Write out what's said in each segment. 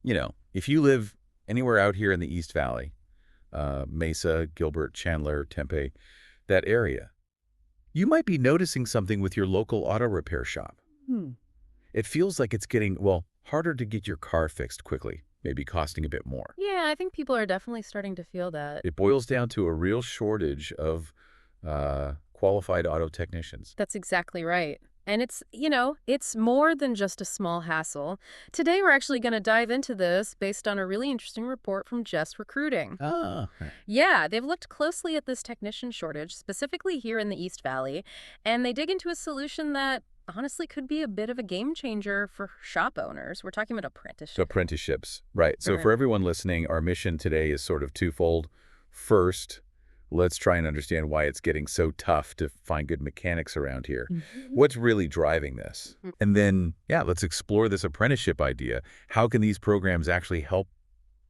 If you live anywhere out here in the East Valley, Mesa, Gilbert, Chandler, Tempe, that area, you might be noticing something with your local auto repair shop. Hmm. It feels like it's getting, well, harder to get your car fixed quickly, maybe costing a bit more. Yeah, I think people are definitely starting to feel that. It boils down to a real shortage of qualified auto technicians. That's exactly right. And it's more than just a small hassle. Today, we're actually going to dive into this based on a really interesting report from Jess Recruiting. Ah, Yeah, they've looked closely at this technician shortage, specifically here in the East Valley, and they dig into a solution that honestly could be a bit of a game changer for shop owners. We're talking about apprenticeship. apprenticeships, right. So Right. for everyone listening, our mission today is sort of twofold. First, let's try and understand why it's getting so tough to find good mechanics around here. Mhm. What's really driving this? And then, yeah, let's explore this apprenticeship idea. How can these programs actually help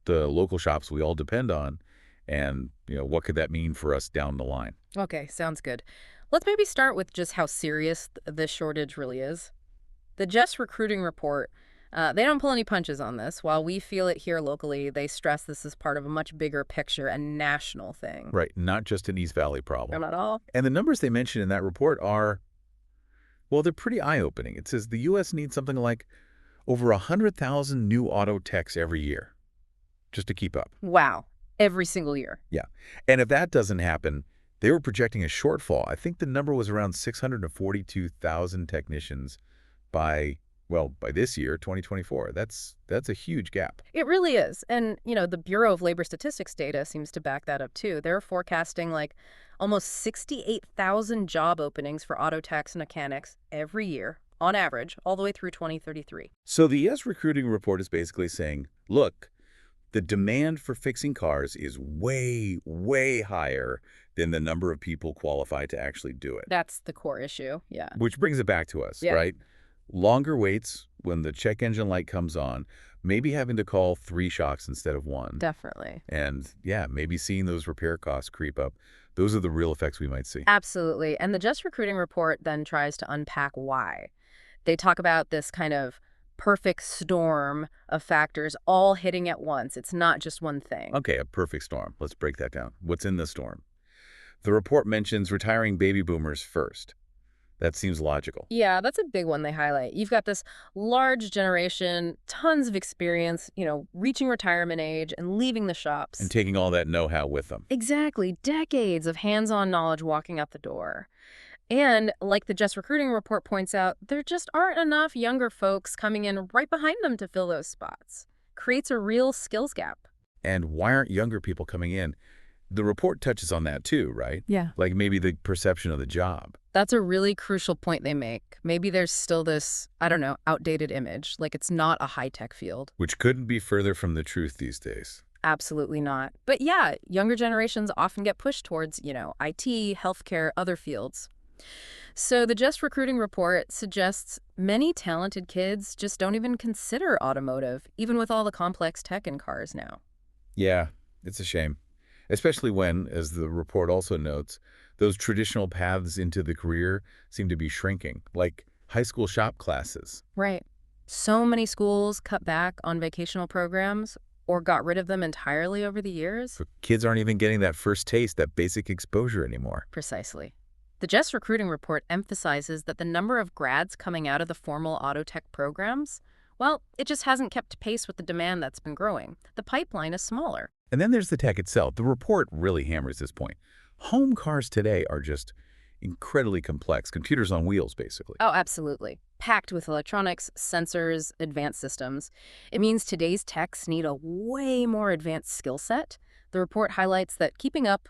the local shops we all depend on? And, what could that mean for us down the line? Okay, sounds good. Let's maybe start with just how serious this shortage really is. The Jess Recruiting Report, they don't pull any punches on this. While we feel it here locally, they stress this is part of a much bigger picture and national thing. Right, not just an East Valley problem. Not at all. And the numbers they mention in that report are, well, they're pretty eye-opening. It says the U.S. needs something like over 100,000 new auto techs every year just to keep up. Wow. Every single year. Yeah. And if that doesn't happen, they were projecting a shortfall. I think the number was around 642,000 technicians by, well, by this year, 2024. That's a huge gap. It really is. And, the Bureau of Labor Statistics data seems to back that up too. They're forecasting like almost 68,000 job openings for auto techs and mechanics every year, on average, all the way through 2033. So the ES Recruiting Report is basically saying, look, the demand for fixing cars is way, way higher than the number of people qualified to actually do it. That's the core issue. Yeah. Which brings it back to us, Yeah. right? Longer waits when the check engine light comes on, maybe having to call 3 shocks instead of 1. Definitely. And yeah, maybe seeing those repair costs creep up. Those are the real effects we might see. Absolutely. And the Just Recruiting Report then tries to unpack why. They talk about this kind of perfect storm of factors all hitting at once. It's not just one thing. Okay, a perfect storm. Let's break that down. What's in the storm? The report mentions retiring baby boomers first. That seems logical. Yeah, that's a big one they highlight. You've got this large generation, tons of experience, reaching retirement age and leaving the shops. And taking all that know-how with them. Exactly. Decades of hands-on knowledge walking out the door. And like the Just Recruiting Report points out, there just aren't enough younger folks coming in right behind them to fill those spots. Creates a real skills gap. And why aren't younger people coming in? The report touches on that too, right? Yeah. Like maybe the perception of the job. That's a really crucial point they make. Maybe there's still this, I don't know, outdated image, like it's not a high-tech field. Which couldn't be further from the truth these days. Absolutely not. But yeah, younger generations often get pushed towards, IT, healthcare, other fields. So the Just Recruiting Report suggests many talented kids just don't even consider automotive, even with all the complex tech in cars now. Yeah, it's a shame. Especially when, as the report also notes, those traditional paths into the career seem to be shrinking, like high school shop classes. Right. So many schools cut back on vocational programs or got rid of them entirely over the years. So kids aren't even getting that first taste, that basic exposure anymore. Precisely. The Jess Recruiting Report emphasizes that the number of grads coming out of the formal auto tech programs, well, it just hasn't kept pace with the demand that's been growing. The pipeline is smaller. And then there's the tech itself. The report really hammers this point. Home cars today are just incredibly complex, computers on wheels, basically. Oh, absolutely. Packed with electronics, sensors, advanced systems. It means today's techs need a way more advanced skill set. The report highlights that keeping up,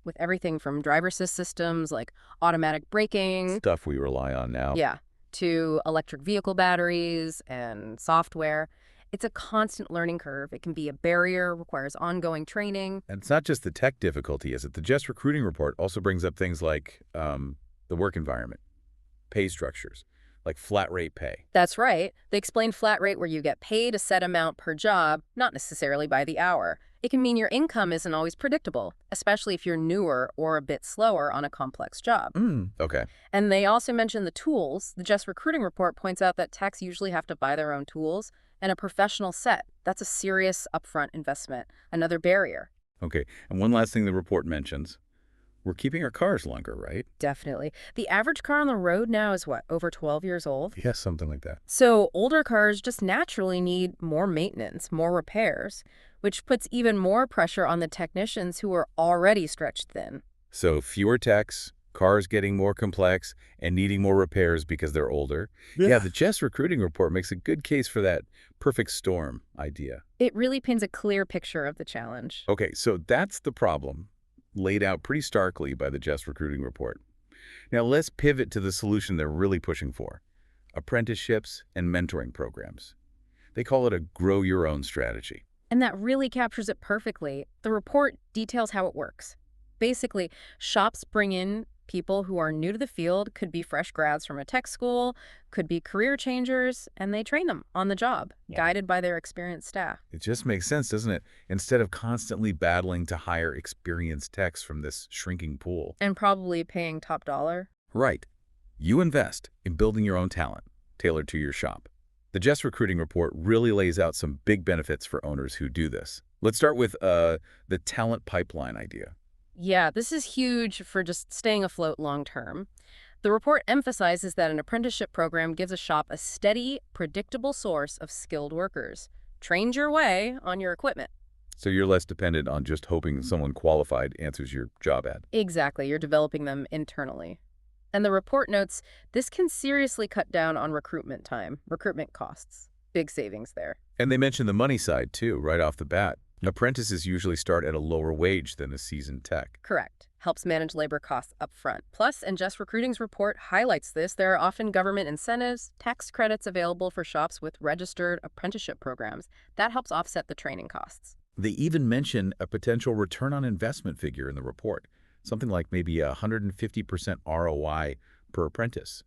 with everything from driver assist systems like automatic braking, Stuff we rely on now. yeah, to electric vehicle batteries and software. It's a constant learning curve. It can be a barrier, requires ongoing training. And it's not just the tech difficulty, is it? The Jess Recruiting Report also brings up things like the work environment, pay structures, like flat rate pay. That's right. They explain flat rate where you get paid a set amount per job, not necessarily by the hour. It can mean your income isn't always predictable, especially if you're newer or a bit slower on a complex job. Okay. And they also mention the tools. The Just Recruiting Report points out that techs usually have to buy their own tools, and a professional set. That's a serious upfront investment, another barrier. Okay, and one last thing the report mentions, we're keeping our cars longer, right? Definitely. The average car on the road now is what, over 12 years old? Yes, something like that. So older cars just naturally need more maintenance, more repairs, which puts even more pressure on the technicians who are already stretched thin. So fewer techs, cars getting more complex, and needing more repairs because they're older. Yeah, the Jess Recruiting report makes a good case for that perfect storm idea. It really paints a clear picture of the challenge. Okay, so that's the problem, laid out pretty starkly by the Jess Recruiting report. Now let's pivot to the solution they're really pushing for, apprenticeships and mentoring programs. They call it a grow your own strategy. And that really captures it perfectly. The report details how it works. Basically, shops bring in people who are new to the field, could be fresh grads from a tech school, could be career changers, and they train them on the job, guided by their experienced staff. It just makes sense, doesn't it? Instead of constantly battling to hire experienced techs from this shrinking pool. And probably paying top dollar. Right. You invest in building your own talent, tailored to your shop. The Jess Recruiting report really lays out some big benefits for owners who do this. Let's start with the talent pipeline idea. Yeah, this is huge for just staying afloat long term. The report emphasizes that an apprenticeship program gives a shop a steady, predictable source of skilled workers. Trained your way on your equipment. So you're less dependent on just hoping someone qualified answers your job ad. Exactly, you're developing them internally. And the report notes this can seriously cut down on recruitment time, recruitment costs. Big savings there. And they mention the money side, too, right off the bat. Apprentices usually start at a lower wage than a seasoned tech. Correct. Helps manage labor costs up front. Plus, and Jess Recruiting's report highlights this, there are often government incentives, tax credits available for shops with registered apprenticeship programs. That helps offset the training costs. They even mention a potential return on investment figure in the report, something like maybe 150% ROI per apprentice,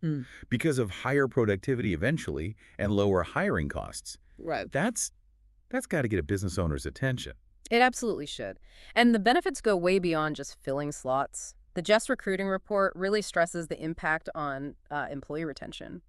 because of higher productivity eventually and lower hiring costs. Right. That's got to get a business owner's attention. It absolutely should. And the benefits go way beyond just filling slots. The Jess Recruiting report really stresses the impact on employee retention,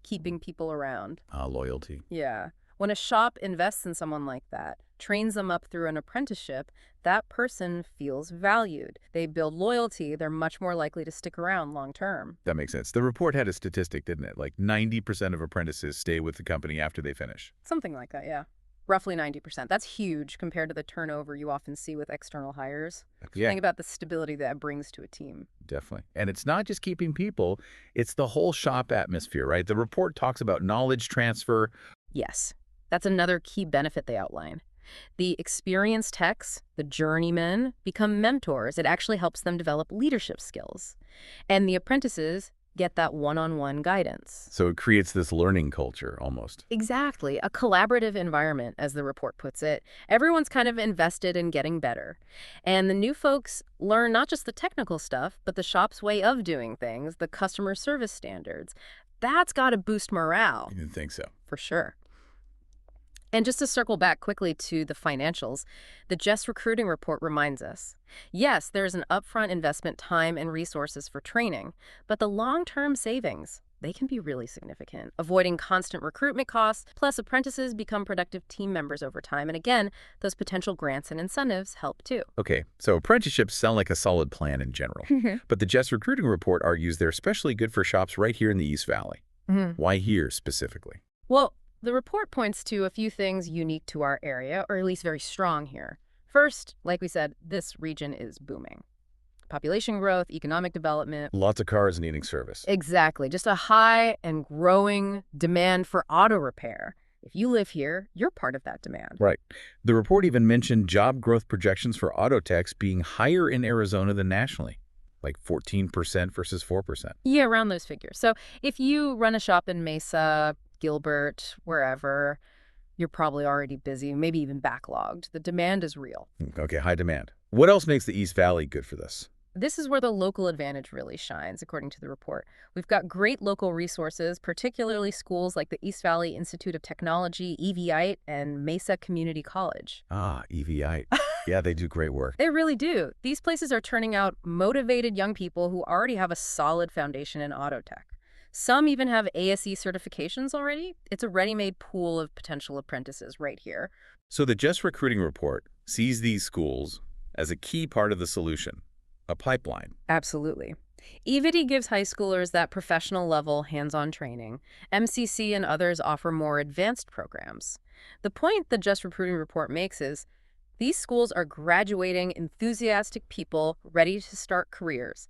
keeping people around. Loyalty. Yeah. When a shop invests in someone like that, trains them up through an apprenticeship, that person feels valued. They build loyalty. They're much more likely to stick around long term. That makes sense. The report had a statistic, didn't it? Like 90% of apprentices stay with the company after they finish. Something like that, yeah. Roughly 90%. That's huge compared to the turnover you often see with external hires. Yeah, Think about the stability that brings to a team. definitely. And it's not just keeping people, it's the whole shop atmosphere, right? The report talks about knowledge transfer. Yes, that's another key benefit they outline. The experienced techs, the journeymen, become mentors. It actually helps them develop leadership skills. And the apprentices get that one-on-one guidance. So it creates this learning culture almost. Exactly. A collaborative environment, as the report puts it. Everyone's kind of invested in getting better. And the new folks learn not just the technical stuff, but the shop's way of doing things, the customer service standards. That's got to boost morale. I didn't think so. For sure. And just to circle back quickly to the financials, the Jess Recruiting report reminds us, yes, there's an upfront investment, time, and resources for training, but the long-term savings, they can be really significant, avoiding constant recruitment costs, plus apprentices become productive team members over time. And again, those potential grants and incentives help too. Okay, so apprenticeships sound like a solid plan in general, but the Jess Recruiting report argues they're especially good for shops right here in the East Valley. Why here specifically? Well, the report points to a few things unique to our area, or at least very strong here. First, like we said, this region is booming. Population growth, economic development. Lots of cars needing service. Exactly. Just a high and growing demand for auto repair. If you live here, you're part of that demand. Right. The report even mentioned job growth projections for auto techs being higher in Arizona than nationally, like 14% versus 4%. Yeah, around those figures. So if you run a shop in Mesa, Gilbert, wherever, you're probably already busy, maybe even backlogged. The demand is real. Okay, high demand. What else makes the East Valley good for this? This is where the local advantage really shines, according to the report. We've got great local resources, particularly schools like the East Valley Institute of Technology, EVITE, and Mesa Community College. EVITE. Yeah, they do great work. They really do. These places are turning out motivated young people who already have a solid foundation in auto tech. Some even have ASE certifications already. It's a ready-made pool of potential apprentices right here. So the Just Recruiting report sees these schools as a key part of the solution, a pipeline. Absolutely. EVIT gives high schoolers that professional level hands-on training. MCC and others offer more advanced programs. The point the Just Recruiting report makes is these schools are graduating enthusiastic people ready to start careers.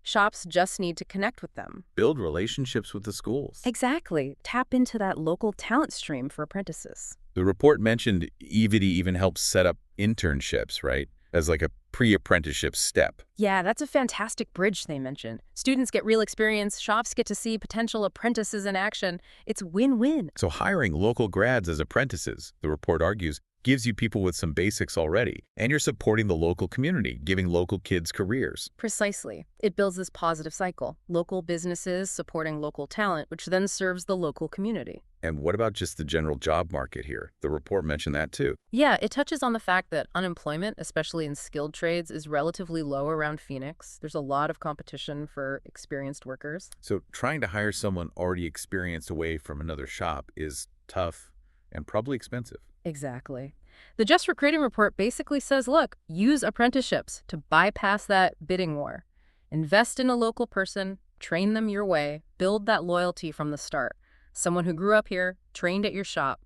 Shops just need to connect with them. Build relationships with the schools. Exactly. Tap into that local talent stream for apprentices. The report mentioned EVD even helps set up internships, right? As like a pre-apprenticeship step. Yeah, that's a fantastic bridge they mentioned. Students get real experience, shops get to see potential apprentices in action. It's win-win. So hiring local grads as apprentices, the report argues, gives you people with some basics already, and you're supporting the local community, giving local kids careers. Precisely. It builds this positive cycle. Local businesses supporting local talent, which then serves the local community. And what about just the general job market here? The report mentioned that too. Yeah, it touches on the fact that unemployment, especially in skilled trades, is relatively low around Phoenix. There's a lot of competition for experienced workers. So trying to hire someone already experienced away from another shop is tough and probably expensive. Exactly. The Just Recruiting report basically says, look, use apprenticeships to bypass that bidding war. Invest in a local person, train them your way, build that loyalty from the start. Someone who grew up here, trained at your shop,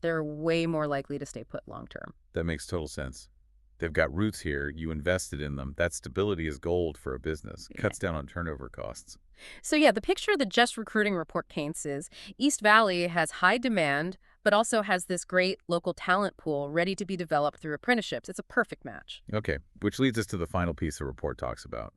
they're way more likely to stay put long term. That makes total sense. They've got roots here. You invested in them. That stability is gold for a business. Cuts down on turnover costs. So yeah, the picture the Just Recruiting report paints is East Valley has high demand, but also has this great local talent pool ready to be developed through apprenticeships. It's a perfect match. Okay, which leads us to the final piece the report talks about,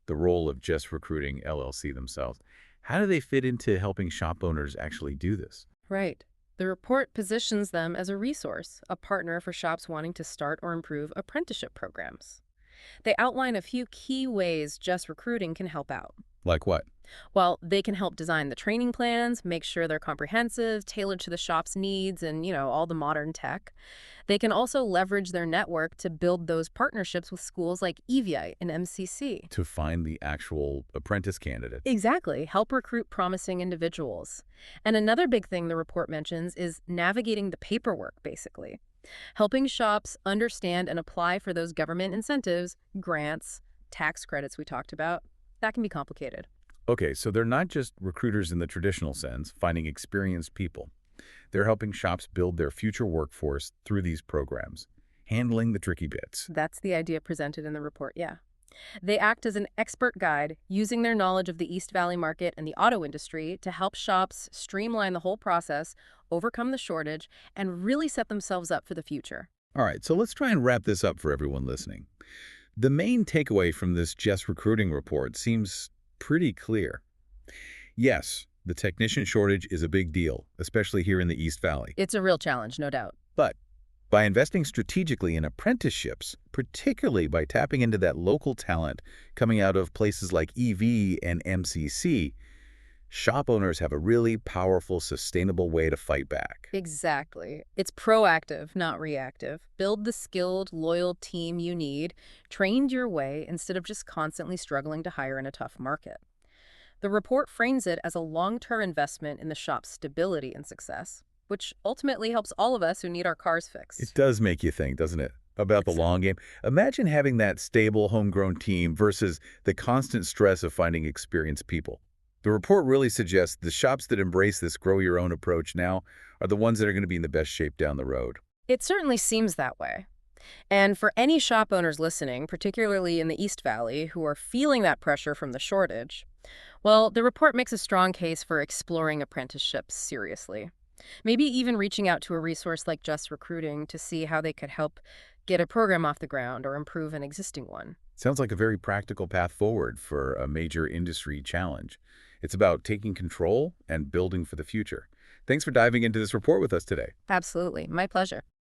the role of Jess Recruiting LLC themselves. How do they fit into helping shop owners actually do this? Right. The report positions them as a resource, a partner for shops wanting to start or improve apprenticeship programs. They outline a few key ways Just Recruiting can help out. Like what? Well, they can help design the training plans, make sure they're comprehensive, tailored to the shop's needs and, all the modern tech. They can also leverage their network to build those partnerships with schools like EVI and MCC. To find the actual apprentice candidate. Exactly. Help recruit promising individuals. And another big thing the report mentions is navigating the paperwork, basically. Helping shops understand and apply for those government incentives, grants, tax credits we talked about. That can be complicated. Okay, so they're not just recruiters in the traditional sense, finding experienced people. They're helping shops build their future workforce through these programs, handling the tricky bits. That's the idea presented in the report, yeah. They act as an expert guide, using their knowledge of the East Valley market and the auto industry to help shops streamline the whole process, overcome the shortage, and really set themselves up for the future. All right, so let's try and wrap this up for everyone listening. The main takeaway from this Jess Recruiting report seems pretty clear. Yes, the technician shortage is a big deal, especially here in the East Valley. It's a real challenge, no doubt. But by investing strategically in apprenticeships, particularly by tapping into that local talent coming out of places like EV and MCC, shop owners have a really powerful, sustainable way to fight back. Exactly. It's proactive, not reactive. Build the skilled, loyal team you need, trained your way instead of just constantly struggling to hire in a tough market. The report frames it as a long-term investment in the shop's stability and success, which ultimately helps all of us who need our cars fixed. It does make you think, doesn't it, about the long game? Imagine having that stable, homegrown team versus the constant stress of finding experienced people. The report really suggests the shops that embrace this grow-your-own approach now are the ones that are going to be in the best shape down the road. It certainly seems that way. And for any shop owners listening, particularly in the East Valley, who are feeling that pressure from the shortage, well, the report makes a strong case for exploring apprenticeships seriously. Maybe even reaching out to a resource like Just Recruiting to see how they could help get a program off the ground or improve an existing one. Sounds like a very practical path forward for a major industry challenge. It's about taking control and building for the future. Thanks for diving into this report with us today. Absolutely. My pleasure.